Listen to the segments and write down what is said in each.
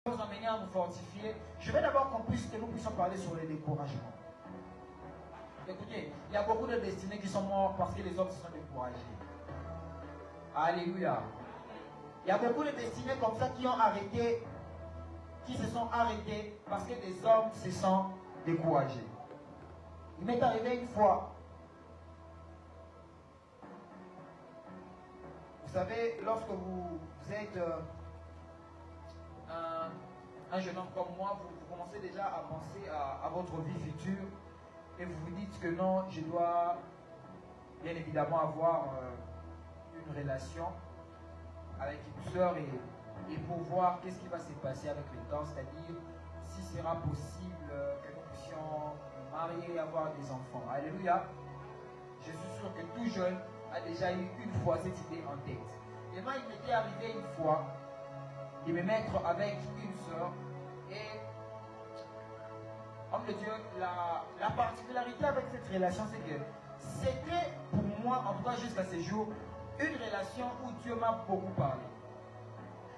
vous emmener à nous fortifier. Je vais d'abord que nous puissions parler sur les découragements. Écoutez, il y a beaucoup de destinées qui sont mortes parce que les hommes se sont découragés. Alléluia. Il y a beaucoup de destinées comme ça qui ont arrêté, qui se sont arrêtées parce que les hommes se sont découragés. Il m'est arrivé une fois. Vous savez, lorsque vous êtes un jeune homme comme moi, vous commencez déjà à penser à votre vie future et vous vous dites que non, je dois bien évidemment avoir une relation avec une soeur et pour voir qu'est-ce qui va se passer avec le temps, c'est-à-dire si sera possible que nous puissions nous marier et avoir des enfants. Alléluia. Je suis sûr que tout jeune a déjà eu une fois cette idée en tête. Et moi, il m'était arrivé une fois de me mettre avec une soeur et, homme de Dieu, la particularité avec cette relation, c'est que c'était pour moi, en tout cas jusqu'à ce jour, une relation où Dieu m'a beaucoup parlé.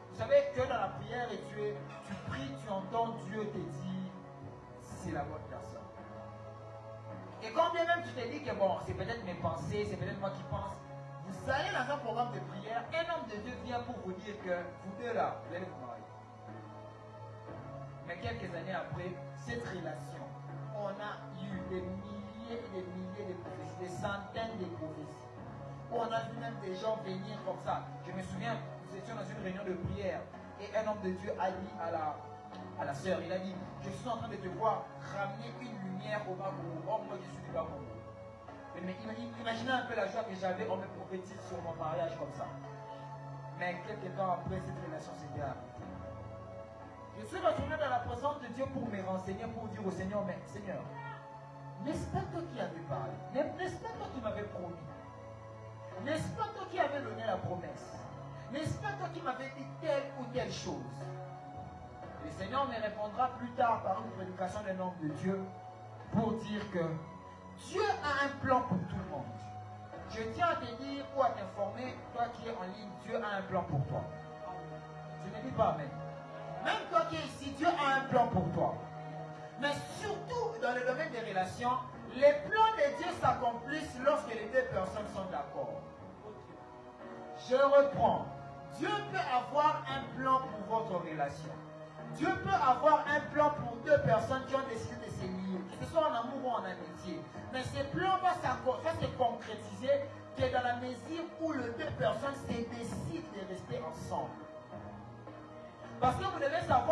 Vous savez que dans la prière, et tu pries, tu entends Dieu te dire, c'est la bonne personne. Et quand bien même tu te dis que bon, c'est peut-être mes pensées, c'est peut-être moi qui pense, vous allez dans un programme de prière, un homme de Dieu vient pour vous dire que vous deux là, vous allez vous marier. Mais quelques années après, cette relation, on a eu des milliers et des milliers de prophéties, des centaines de prophéties. Où on a vu même des gens venir comme ça. Je me souviens, nous étions dans une réunion de prière et un homme de Dieu a dit à la sœur, il a dit, je suis en train de te voir ramener une lumière au Bagourou. Oh, moi je suis du Bagourou. Mais imaginez un peu la joie que j'avais, on me prophétise sur mon mariage comme ça. Mais quelques temps après, cette relation s'était arrêtée. Je suis retourné dans la présence de Dieu pour me renseigner, pour dire au Seigneur, mais Seigneur, n'est-ce pas toi qui avais parlé? N'est-ce pas toi qui m'avais promis? N'est-ce pas toi qui avais donné la promesse? N'est-ce pas toi qui m'avais dit telle ou telle chose? Le Seigneur me répondra plus tard par une prédication d'un homme de Dieu pour dire que Dieu a un plan pour tout le monde. Je tiens à te dire ou à t'informer, toi qui es en ligne, Dieu a un plan pour toi. Je ne dis pas amen. Même toi qui es ici, Dieu a un plan pour toi. Mais surtout dans le domaine des relations, les plans de Dieu s'accomplissent lorsque les deux personnes sont d'accord. Je reprends. Dieu peut avoir un plan pour votre relation. Dieu peut avoir un plan pour deux personnes qui ont décidé de se lier, que ce soit en amour ou en amitié. Mais ce plan va se concrétiser que dans la mesure où les deux personnes se décident de rester ensemble. Parce que vous devez savoir